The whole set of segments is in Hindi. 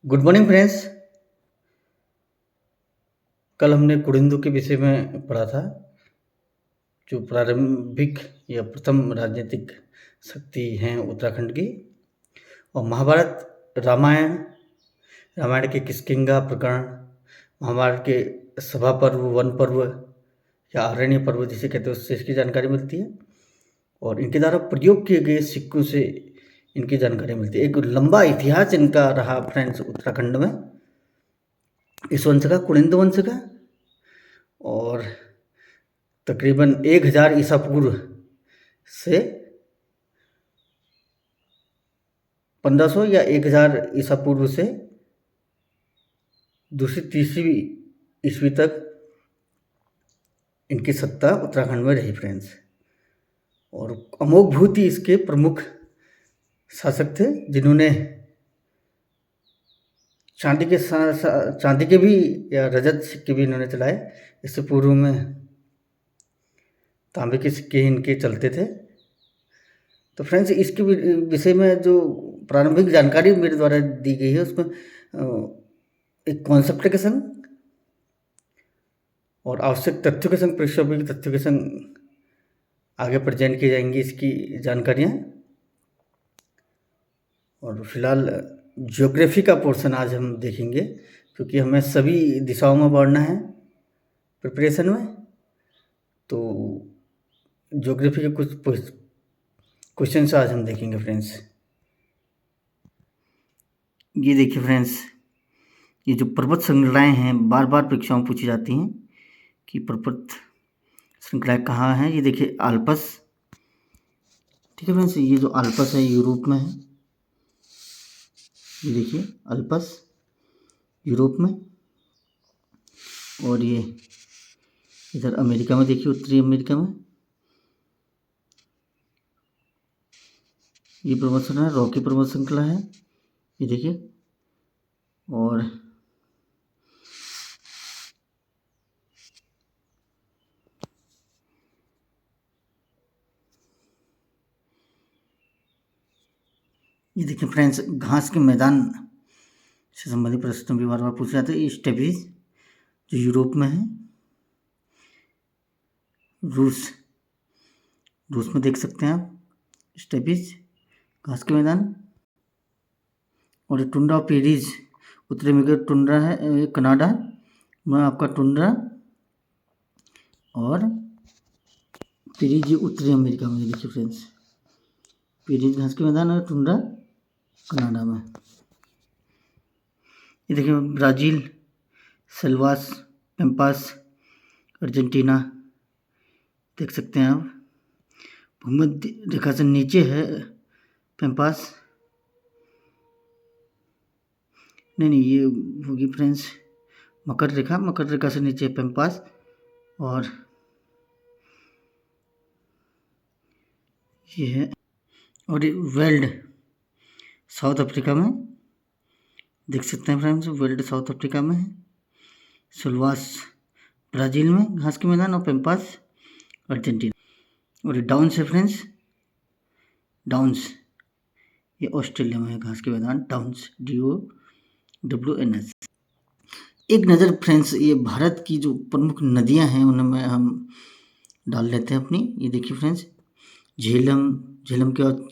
Good morning friends. कल हमने कुड़िंदु के विषय में पढ़ा था, जो प्रारंभिक या प्रथम राजनीतिक शक्ति हैं उत्तराखंड की। और महाभारत, रामायण, रामायण के किष्किंधा प्रकरण, महाभारत के सभा पर्व, वन पर्व या अरण्य पर्व जिसे कहते हैं, उससे इसकी जानकारी मिलती है। और इनके द्वारा प्रयोग किए गए सिक्कों से इनकी जानकारी मिलती है। एक लंबा इतिहास इनका रहा फ्रेंड्स उत्तराखंड में, इस वंश का, कुड़िंद वंश का। और तकरीबन 1000 ईसा पूर्व से 1500 या 1000 ईसा पूर्व से दूसरी तीसरी ईस्वी तक इनकी सत्ता उत्तराखंड में रही फ्रेंड्स। और अमोघ भूति इसके प्रमुख शासक थे, जिन्होंने चांदी के भी या रजत सिक्के भी इन्होंने चलाए। इससे पूर्व में तांबे के सिक्के इनके चलते थे। तो फ्रेंड्स, इसके विषय में जो प्रारंभिक जानकारी मेरे द्वारा दी गई है, उसमें एक कॉन्सेप्ट के संग और आवश्यक तथ्यों के संग, प्रासंगिक तथ्यों के संग आगे प्रेजेंट की जाएंगी इसकी जानकारियाँ। और फिलहाल ज्योग्राफी का पोर्शन आज हम देखेंगे, क्योंकि हमें सभी दिशाओं में बढ़ना है प्रिपरेशन में। तो ज्योग्राफी के कुछ क्वेश्चंस आज हम देखेंगे फ्रेंड्स। ये देखिए फ्रेंड्स, ये जो पर्वत श्रृंखलाएँ हैं, बार बार परीक्षाओं में पूछी जाती हैं कि पर्वत श्रृंखलाएँ कहाँ हैं। ये देखिए आल्प्स, ठीक है फ्रेंड्स, ये जो आल्प्स है यूरोप में है। ये देखिए अल्प्स यूरोप में। और ये इधर अमेरिका में, देखिए उत्तरी अमेरिका में ये पर्वत श्रृंखला, रॉकी पर्वत श्रृंखला है, ये देखिए। और ये देखिए फ्रेंड्स, घास के मैदान से संबंधित प्रश्न भी बार बार पूछे जाते हैं। ये स्टेपीज जो यूरोप में है, रूस में देख सकते हैं आप स्टेपीज, घास के मैदान। और टुंड्रा पेरीज उत्तरी अमेरिका, टुंड्रा है ये कनाडा में आपका टुंड्रा। और पेरीज उत्तरी अमेरिका में, देखिए फ्रेंड्स, पेरीज घास के मैदान और टुंड्रा कनाडा में। ये देखिए ब्राज़ील, सेल्वास, पैम्पास, अर्जेंटीना, देख सकते हैं आप। भूमध्य रेखा से नीचे है पैम्पास, नहीं ये होगी फ्रेंड्स मकर रेखा से नीचे पैम्पास। और ये है, और ये वेल्ड साउथ अफ्रीका में, देख सकते हैं फ्रेंड्स, वेल्ड साउथ अफ्रीका में है। सेल्वास ब्राज़ील में घास के मैदान, और पैम्पास अर्जेंटीना। और ये डाउन्स है फ्रेंड्स, डाउन्स ये ऑस्ट्रेलिया में है घास के मैदान, डाउन्स DOWNS। एक नज़र फ्रेंड्स, ये भारत की जो प्रमुख नदियां हैं उनमें हम डाल लेते हैं अपनी। ये देखिए फ्रेंड्स, झेलम के बाद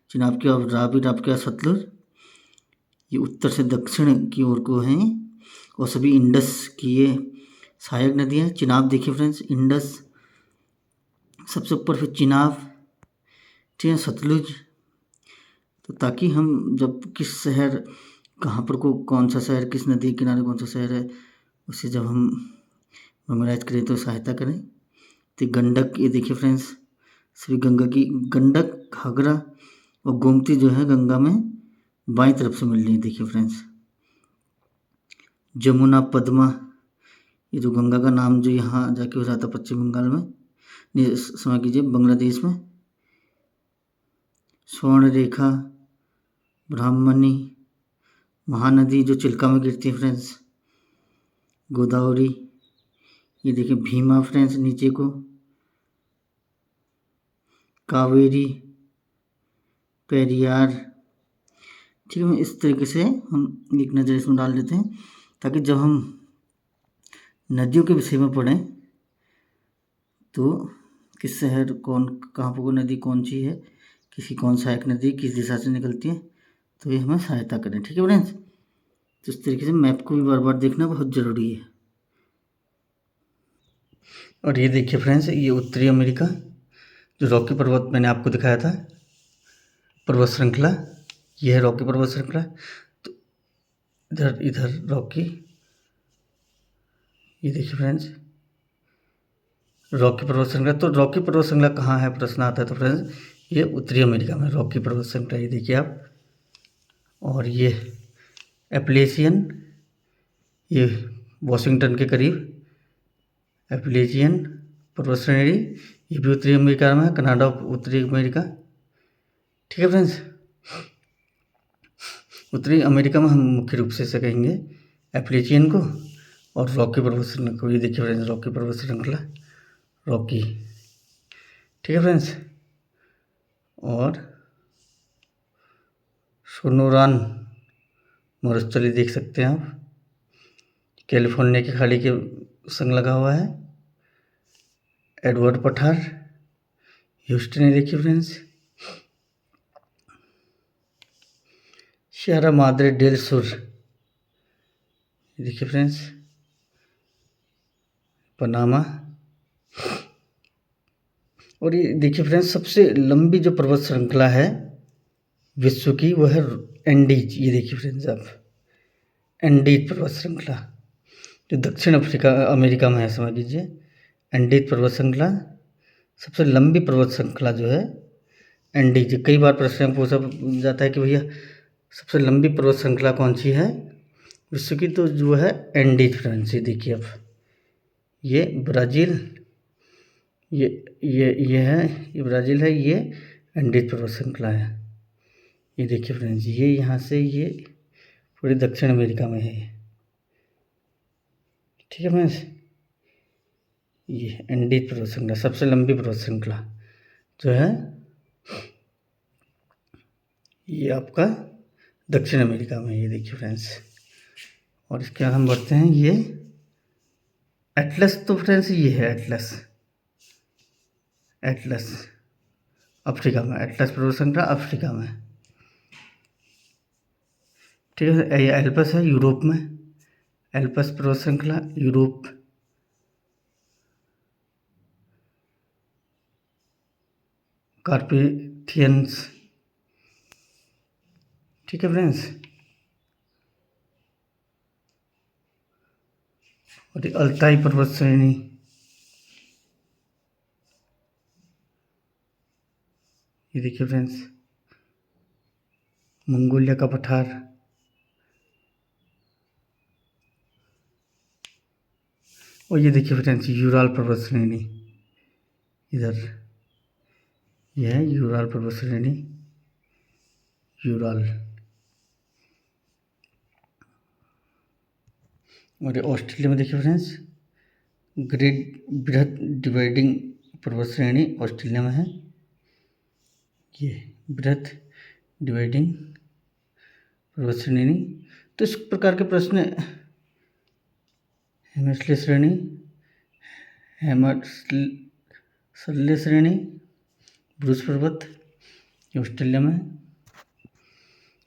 चिनाब के बाद रावी के बाद सतलुज, ये उत्तर से दक्षिण की ओर को हैं। और सभी इंडस की ये सहायक नदियाँ हैं। चिनाब देखिए फ्रेंड्स, इंडस सबसे ऊपर, फिर चिनाब, ठीक है, सतलुज। तो ताकि हम जब किस शहर कहाँ पर को कौन सा शहर, किस नदी के किनारे कौन सा शहर है, उसे जब हम मेमोराइज करें तो सहायता करें। तो गंडक, ये देखिए फ्रेंड्स, श्री गंगा की गंडक, घाघरा और गोमती जो है गंगा में बाईं तरफ से मिल रही है, देखिए फ्रेंड्स। जमुना, पद्मा, ये जो गंगा का नाम जो यहाँ जाके हो जाता है पश्चिम बंगाल में, क्षमा कीजिए बांग्लादेश में। स्वर्ण रेखा, ब्राह्मणी, महानदी जो चिल्का में गिरती है फ्रेंड्स, गोदावरी, ये देखिए भीमा फ्रेंड्स नीचे को, कावेरी, पेरियार, ठीक है, इस तरीके से हम एक नज़र इसमें डाल देते हैं ताकि जब हम नदियों के विषय में पढ़ें तो किस शहर कौन कहाँ पर कोई नदी कौन सी है, किसी कौन सहायक नदी किस दिशा से निकलती है, तो ये हमें सहायता करें। ठीक है फ्रेंड्स, तो इस तरीके से मैप को भी बार बार देखना बहुत ज़रूरी है। और ये देखिए फ्रेंड्स, ये उत्तरी अमेरिका जो रॉकी पर्वत मैंने आपको दिखाया था, पर्वत श्रृंखला, ये है रॉकी पर्वत श्रृंखला। तो इधर रॉकी, ये देखिए फ्रेंड्स रॉकी पर्वत श्रृंखला। तो रॉकी पर्वत श्रृंखला कहाँ है, प्रश्न आता है। तो फ्रेंड्स ये उत्तरी अमेरिका में रॉकी पर्वत श्रृंखला, ये देखिए आप। और ये एप्लेशियन, ये वॉशिंगटन के करीब एप्लेशियन पर्वत श्रेणी, ये भी उत्तरी अमेरिका में है, कनाडा उत्तरी अमेरिका। ठीक है फ्रेंड्स, उत्तरी अमेरिका में हम मुख्य रूप से कहेंगे एप्लेशियन को और रॉकी पर्वत श्रृंखला को। ये देखिए फ्रेंड्स रॉकी पर्वत श्रृंखला, रॉकी। ठीक है फ्रेंड्स, और सोनोरान मरुस्थली देख सकते हैं आप, कैलिफोर्निया की खाड़ी के संग लगा हुआ है। एडवर्ड पठार, ह्यूस्टन, ये देखिए फ्रेंड्स। सियरा माद्रे डेल सुर, ये देखिए फ्रेंड्स, पनामा। और ये देखिए फ्रेंड्स, सबसे लंबी जो पर्वत श्रृंखला है विश्व की वो है एंडीज। ये देखिए फ्रेंड्स आप, एंडीज पर्वत श्रृंखला जो दक्षिण अमेरिका में है, समझ लीजिए। एंडीज पर्वत श्रृंखला सबसे लंबी पर्वत श्रृंखला जो है एंडीज। कई बार प्रश्न पूछा जाता है कि भैया सबसे लंबी पर्वत श्रृंखला कौन सी है विश्व की, तो जो है एंडीज फ्रेंड्स। ये देखिए आप, ये ब्राज़ील, ये है, ये ब्राज़ील है, ये एंडीज पर्वत श्रृंखला है। ये देखिए फ्रेंड्स, ये यहाँ से ये पूरे दक्षिण अमेरिका में है। ठीक है फ्रेंड्स, ये एंडीज पर्वत श्रृंखला सबसे लंबी पर्वत श्रृंखला जो है ये आपका दक्षिण अमेरिका में। ये देखिए फ्रेंड्स, और इसके बाद हम बढ़ते हैं, ये एटलस। तो फ्रेंड्स ये है एटलस, एटलस अफ्रीका में, एटलस पर्वत श्रृंखला अफ्रीका में। ठीक है, ये एल्पस है यूरोप में, एल्पस पर्वत श्रृंखला यूरोप। कार्पेथियंस। ठीक है फ्रेंड्स, और अल्ताई पर्वत श्रेणी, ये देखिए फ्रेंड्स, मंगोलिया का पठार। और ये देखिए फ्रेंड्स यूराल पर्वत श्रेणी, इधर यह है यूराल पर्वत श्रेणी, यूराल। और ऑस्ट्रेलिया में देखिए फ्रेंड्स ग्रेट बृहद डिवाइडिंग पर्वत श्रेणी ऑस्ट्रेलिया में है, ये बृहद डिवाइडिंग पर्वत श्रेणी। तो इस प्रकार के प्रश्न, हेमस्ले श्रेणी, हेमस्ले श्रेणी, ब्रूस पर्वत, ये ऑस्ट्रेलिया में।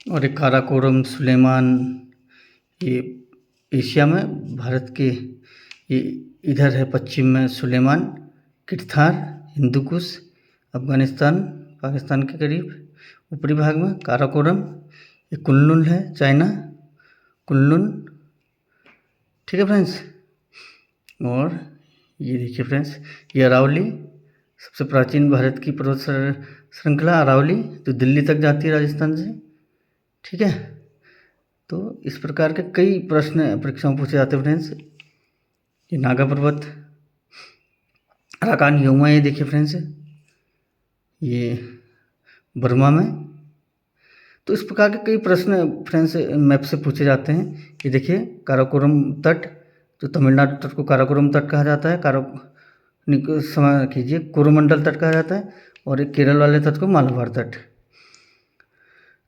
और एक काराकोरम, सुलेमान, ये एशिया में, भारत के ये इधर है पश्चिम में सुलेमान, किरथार, हिंदुकुश, अफगानिस्तान पाकिस्तान के करीब ऊपरी भाग में काराकोरम। ये कुनलुन है चाइना, कुनलुन। ठीक है फ्रेंड्स, और ये देखिए फ्रेंड्स ये अरावली, सबसे प्राचीन भारत की पर्वत श्रृंखला अरावली जो दिल्ली तक जाती है राजस्थान से। ठीक है, तो इस प्रकार के कई प्रश्न परीक्षा में पूछे जाते हैं फ्रेंड्स। ये नागा पर्वत, अराकान योमा, ये देखिए फ्रेंड्स ये बर्मा में। तो इस प्रकार के कई प्रश्न फ्रेंड्स मैप से पूछे जाते हैं। ये देखिए काराकोरम तट, जो तमिलनाडु तट को काराकोरम तट कहा जाता है, समय कीजिए कोरोमंडल तट कहा जाता है, और एक केरल वाले तट को मालाबार तट।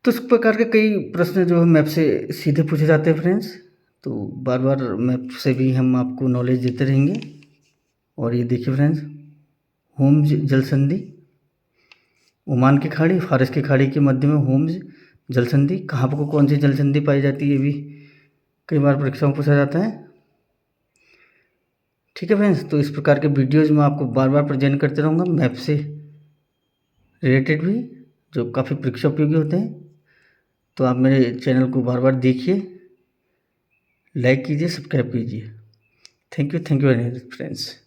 तो इस प्रकार के कई प्रश्न जो है मैप से सीधे पूछे जाते हैं फ्रेंड्स, तो बार बार मैप से भी हम आपको नॉलेज देते रहेंगे। और ये देखिए फ्रेंड्स, होम्स जलसंधि, ओमान की खाड़ी, फारस की खाड़ी के मध्य में होम्स जलसंधि, कहाँ पर कौन सी जलसंधि पाई जाती है, ये भी कई बार परीक्षाओं में पूछा जाता है। ठीक है फ्रेंड्स, तो इस प्रकार के वीडियोज़ मैं आपको बार बार प्रेजेंट करते रहूँगा मैप से रिलेटेड भी, जो काफ़ी परीक्षा उपयोगी होते हैं। तो आप मेरे चैनल को बार बार देखिए, लाइक कीजिए, सब्सक्राइब कीजिए। Thank you very much friends.